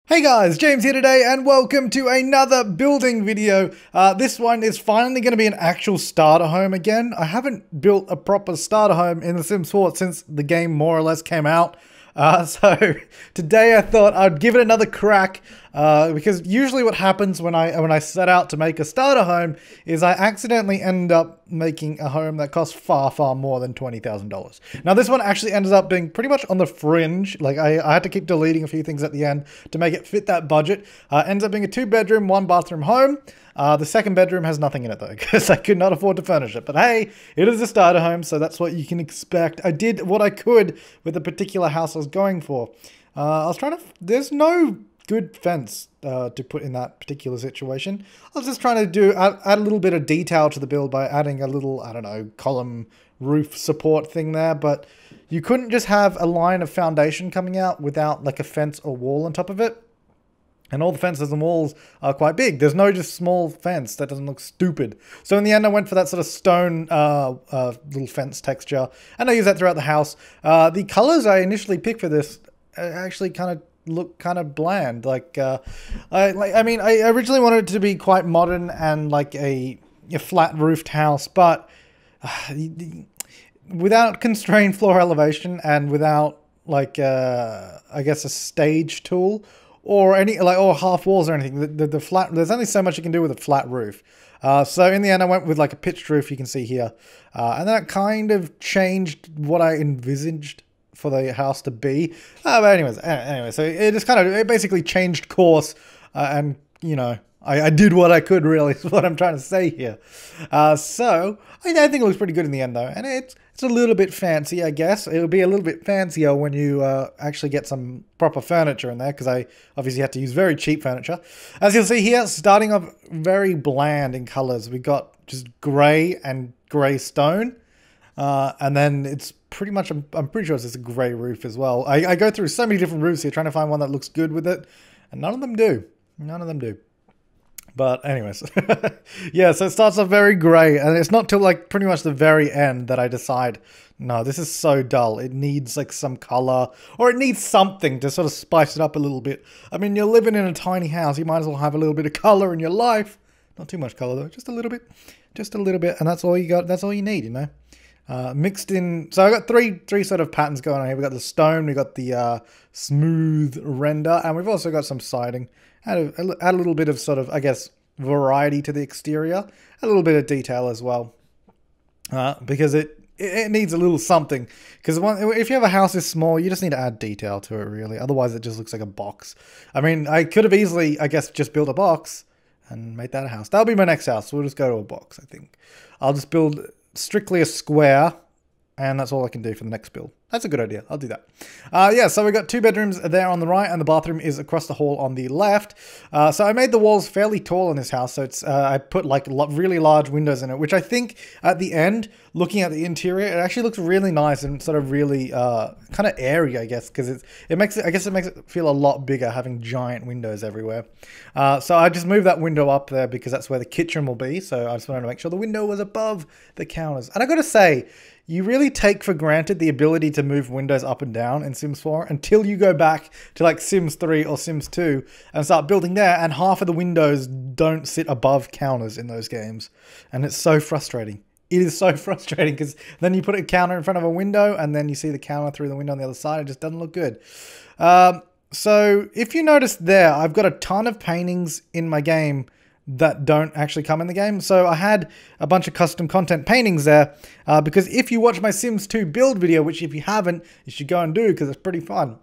Hey guys, James here today and welcome to another building video. This one is finally going to be an actual starter home again. I haven't built a proper starter home in The Sims 4 since the game more or less came out. So today I thought I'd give it another crack because usually what happens when I set out to make a starter home is I accidentally end up making a home that costs far more than $20,000. Now this one actually ended up being pretty much on the fringe. Like I had to keep deleting a few things at the end to make it fit that budget. Ends up being a 2-bedroom, 1-bathroom home. The second bedroom has nothing in it though, because I could not afford to furnish it. But hey, it is a starter home, so that's what you can expect. I did what I could with the particular house I was going for. I was trying to... There's no good fence to put in that particular situation. I was just trying to add a little bit of detail to the build by adding a little, I don't know, column roof support thing there. But you couldn't just have a line of foundation coming out without like a fence or wall on top of it. And all the fences and walls are quite big. There's no just small fence. That doesn't look stupid. So in the end, I went for that sort of stone little fence texture. And I use that throughout the house. The colors I initially picked for this actually kind of look kind of bland. I mean, I originally wanted it to be quite modern and like a flat roofed house. But without constrained floor elevation and without like, I guess a stage tool, or or half walls or anything. The flat, there's only so much you can do with a flat roof. So in the end, I went with like a pitched roof, you can see here. And then it kind of changed what I envisaged for the house to be. But anyway, so it just it basically changed course. And, you know, I did what I could, really, is what I'm trying to say here. So I think it looks pretty good in the end, though. And it's a little bit fancy, I guess. It'll be a little bit fancier when you actually get some proper furniture in there, because I obviously had to use very cheap furniture. As you'll see here, starting off very bland in colors. We got just grey and grey stone. And then it's pretty much, I'm pretty sure it's just a grey roof as well. I go through so many different roofs here trying to find one that looks good with it. And none of them do. None of them do. But anyways, yeah, so it starts off very grey, and it's not till like pretty much the very end that I decide, no, this is so dull. It needs like some color, or it needs something to sort of spice it up a little bit. I mean, you're living in a tiny house. You might as well have a little bit of color in your life. Not too much color though, just a little bit, and that's all you got. That's all you need, you know. Mixed in, so I got three sort of patterns going on here. We got the stone, we got the smooth render, and we've also got some siding. Add a little bit of sort of, I guess, variety to the exterior, a little bit of detail as well, because it needs a little something. Because if you have a house this small, you just need to add detail to it, really. Otherwise, it just looks like a box. I mean, I could have easily, I guess, just built a box and made that a house. That'll be my next house. We'll just go to a box, I think. I'll just build strictly a square, and that's all I can do for the next build. That's a good idea. I'll do that. Yeah, so we got 2 bedrooms there on the right, and the bathroom is across the hall on the left. So I made the walls fairly tall in this house. So it's I put like really large windows in it, which I think at the end, looking at the interior, it actually looks really nice and sort of really kind of airy, I guess, because it makes it feel a lot bigger having giant windows everywhere. So I just moved that window up there because that's where the kitchen will be. So I just wanted to make sure the window was above the counters. And I got to say, you really take for granted the ability to move windows up and down in Sims 4 until you go back to like Sims 3 or Sims 2 and start building there, and half of the windows don't sit above counters in those games. And it's so frustrating. It is so frustrating because then you put a counter in front of a window and then you see the counter through the window on the other side. It just doesn't look good. So if you notice there, I've got a ton of paintings in my game that don't actually come in the game. So I had a bunch of custom content paintings there because if you watch my Sims 2 build video, which if you haven't, you should go and do because it's pretty fun.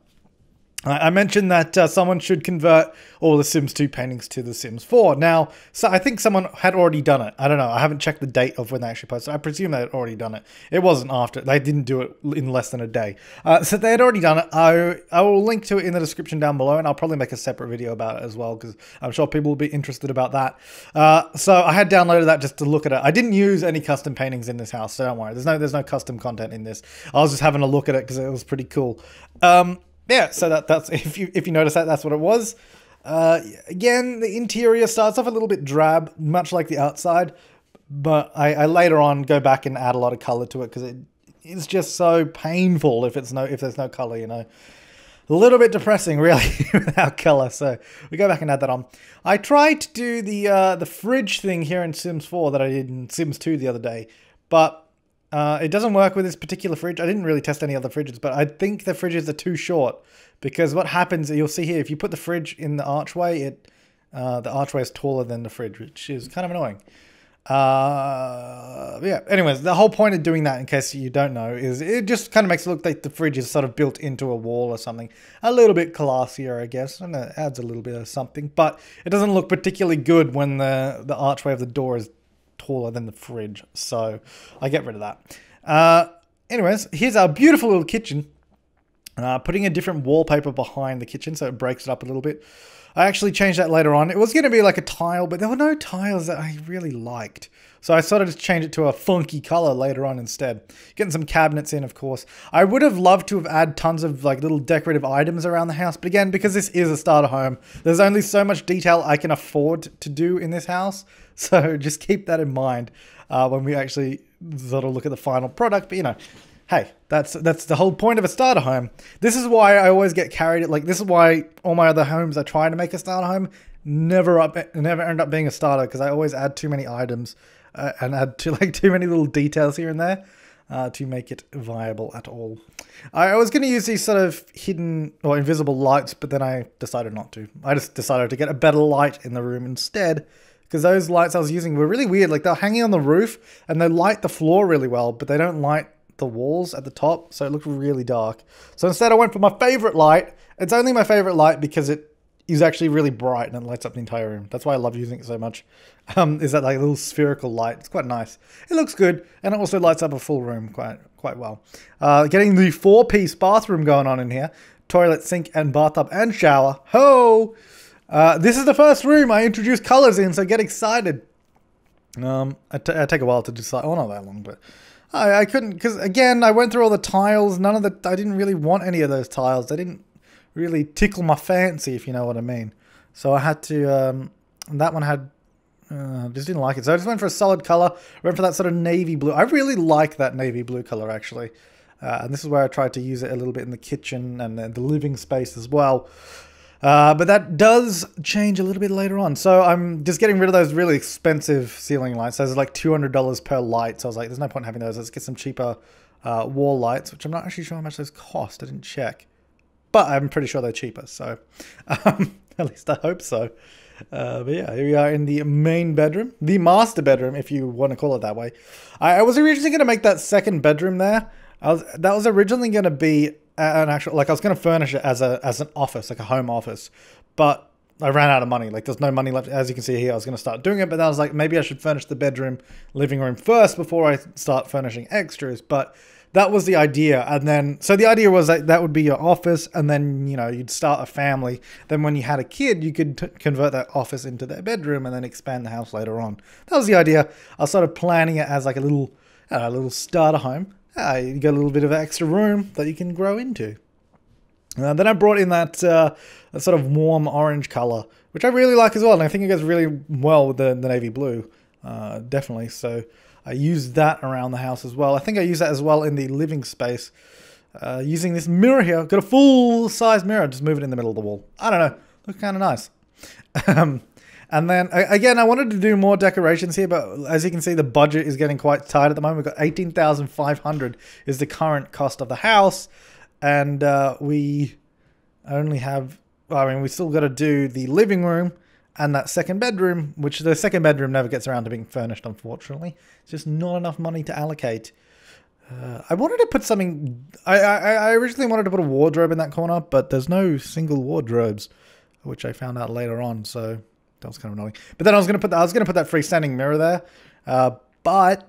I mentioned that someone should convert all the Sims 2 paintings to the Sims 4. Now, so I think someone had already done it. I don't know. I haven't checked the date of when they actually posted. I presume they had already done it. It wasn't after. They didn't do it in less than a day. So they had already done it. I will link to it in the description down below, and I'll probably make a separate video about it as well, because I'm sure people will be interested about that. So I had downloaded that just to look at it. I didn't use any custom paintings in this house, so don't worry. There's no custom content in this. I was just having a look at it because it was pretty cool. Yeah, so that's if you notice that's what it was. Again, the interior starts off a little bit drab, much like the outside, but I later on go back and add a lot of color to it because it's just so painful if there's no color, you know. A little bit depressing, really, without color. So we go back and add that on. I tried to do the fridge thing here in Sims 4 that I did in Sims 2 the other day, but it doesn't work with this particular fridge. I didn't really test any other fridges, but I think the fridges are too short, because what happens, you'll see here, if you put the fridge in the archway, the archway is taller than the fridge, which is kind of annoying. Yeah, anyways, the whole point of doing that, in case you don't know, is it just kind of makes it look like the fridge is sort of built into a wall or something. A little bit classier, I guess, and it adds a little bit of something, but it doesn't look particularly good when the archway of the door is taller than the fridge, so I get rid of that. Anyways, here's our beautiful little kitchen. Putting a different wallpaper behind the kitchen so it breaks it up a little bit. I actually changed that later on. It was going to be like a tile, but there were no tiles that I really liked. So I sort of just changed it to a funky color later on instead. Getting some cabinets in, of course. I would have loved to have added tons of like little decorative items around the house. But again, because this is a starter home, there's only so much detail I can afford to do in this house. So just keep that in mind when we actually sort of look at the final product. But you know, hey, that's the whole point of a starter home. This is why I always get carried. Like, this is why all my other homes I try to make a starter home never end up being a starter, because I always add too many items and add too many little details here and there to make it viable at all. I was going to use these sort of hidden or invisible lights, but then I decided not to. I just decided to get a better light in the room instead, because those lights I was using were really weird. Like, they're hanging on the roof and they light the floor really well, but they don't light the walls at the top, so it looked really dark. So instead I went for my favorite light. It's only my favorite light because it is actually really bright and it lights up the entire room. That's why I love using it so much. Is that like little spherical light. It's quite nice. It looks good, and it also lights up a full room quite well. Getting the 4-piece bathroom going on in here. Toilet, sink, and bathtub, and shower. Ho! This is the first room I introduced colors in, so get excited. I take a while to decide. Oh, not that long, but I couldn't, because again, I went through all the tiles. I didn't really want any of those tiles. They didn't really tickle my fancy, if you know what I mean. So I had to, that one had, just didn't like it. So I just went for a solid color. I went for that sort of navy blue. I really like that navy blue color, actually. And this is where I tried to use it a little bit in the kitchen and the living space as well. But that does change a little bit later on. So I'm just getting rid of those really expensive ceiling lights. Those are like $200 per light. So I was like, there's no point in having those. Let's get some cheaper wall lights, which I'm not actually sure how much those cost. I didn't check. But I'm pretty sure they're cheaper. So at least I hope so. But yeah, here we are in the main bedroom. The master bedroom, if you want to call it that way. I was originally going to make that second bedroom there. That was originally going to be an actual, like, I was going to furnish it as an office, like a home office, but I ran out of money. Like, there's no money left. As you can see here, I was going to start doing it, but then I was like, maybe I should furnish the bedroom, living room first before I start furnishing extras. But that was the idea. And then, so the idea was that would be your office, and then, you know, you'd start a family. Then when you had a kid, you could convert that office into their bedroom and then expand the house later on. That was the idea. I was sort of planning it as like a little starter home. You get a little bit of extra room that you can grow into. Then I brought in that sort of warm orange color, which I really like as well. And I think it goes really well with the navy blue, definitely. So I used that around the house as well. I think I used that as well in the living space. Using this mirror here. Got a full-size mirror. Just move it in the middle of the wall. I don't know. Looks kind of nice. And then, again, I wanted to do more decorations here, but as you can see, the budget is getting quite tight at the moment. We've got $18,500 is the current cost of the house. And we only have, I mean, we still got to do the living room and that second bedroom, which the second bedroom never gets around to being furnished, unfortunately. It's just not enough money to allocate. I wanted to put something, I originally wanted to put a wardrobe in that corner, but there's no single wardrobes, which I found out later on, so that was kind of annoying. But then I was gonna put that freestanding mirror there, but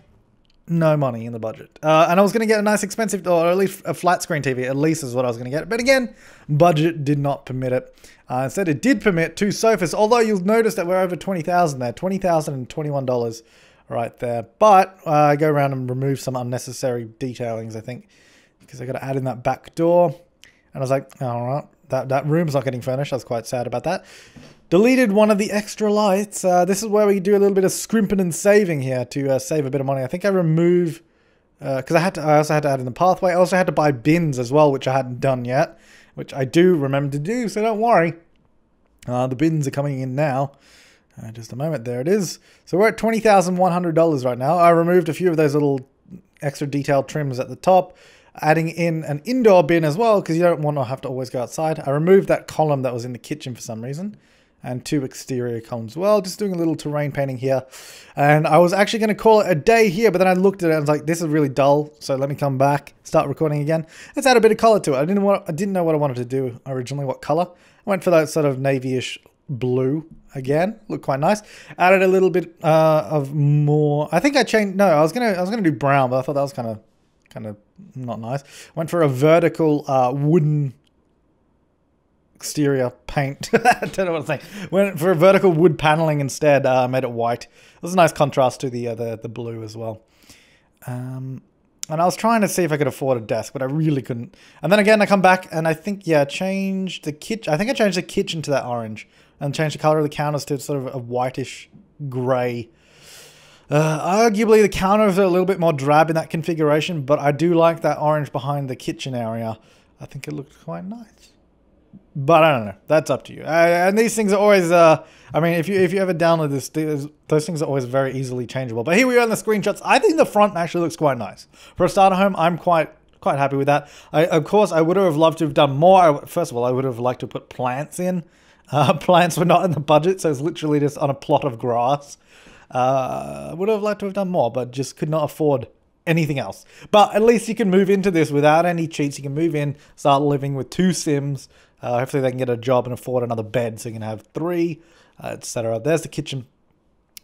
no money in the budget. And I was gonna get a nice expensive, or at least a flat screen TV. At least is what I was gonna get. But again, budget did not permit it. Instead, it did permit 2 sofas. Although you'll notice that we're over $20,000 there, $20,021 right there. But I go around and remove some unnecessary detailings, I think, because I got to add in that back door. And I was like, all right, that room's not getting furnished. I was quite sad about that. Deleted one of the extra lights. This is where we do a little bit of scrimping and saving here to save a bit of money. I think I remove, because I also had to add in the pathway. I also had to buy bins as well, which I hadn't done yet, which I do remember to do, so don't worry. The bins are coming in now. Just a moment, there it is. So we're at $20,100 right now. I removed a few of those little extra detailed trims at the top, adding in an indoor bin as well, because you don't want to have to always go outside. I removed that column that was in the kitchen for some reason, and 2 exterior columns as well. Just doing a little terrain painting here. And I was actually going to call it a day here, but then I looked at it and was like, this is really dull, so let me come back, start recording again. Let's add a bit of color to it. I didn't know what I wanted to do originally, what color. I went for that sort of navy-ish blue again. Looked quite nice. Added a little bit of more. I think I changed. No, I was gonna do brown, but I thought that was kind of not nice. Went for a vertical wooden exterior paint. I don't know what I'm saying. Went for a vertical wood paneling instead. Made it white. It was a nice contrast to the blue as well. And I was trying to see if I could afford a desk, but I really couldn't. And then again, I come back and I think, yeah, changed the kitchen. I think I changed the kitchen to that orange and changed the color of the counters to sort of a whitish gray. Arguably, the counters are a little bit more drab in that configuration, but I do like that orange behind the kitchen area. I think it looked quite nice. But I don't know. That's up to you. And these things are always, I mean, if you ever download this, those things are always very easily changeable. But here we are in the screenshots. I think the front actually looks quite nice. For a starter home, I'm quite happy with that. Of course, I would have loved to have done more. First of all, I would have liked to put plants in. Plants were not in the budget, so it's literally just on a plot of grass. Would have liked to have done more, but just could not afford anything else. But at least you can move into this without any cheats. You can move in, start living with 2 Sims. Hopefully they can get a job and afford another bed so you can have 3, etc. There's the kitchen.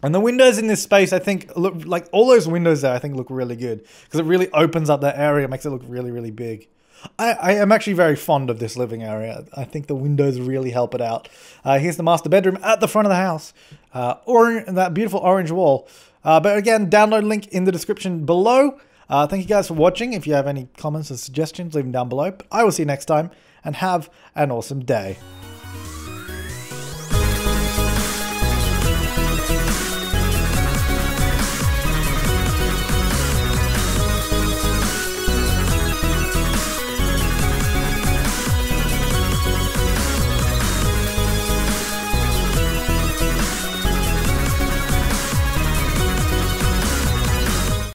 And the windows in this space, I think, look like all those windows there, I think look really good. Because it really opens up that area, makes it look really, really big. I am actually very fond of this living area. I think the windows really help it out. Here's the master bedroom at the front of the house. That beautiful orange wall. But again, download link in the description below. Thank you guys for watching. If you have any comments or suggestions, leave them down below. But I will see you next time, and have an awesome day.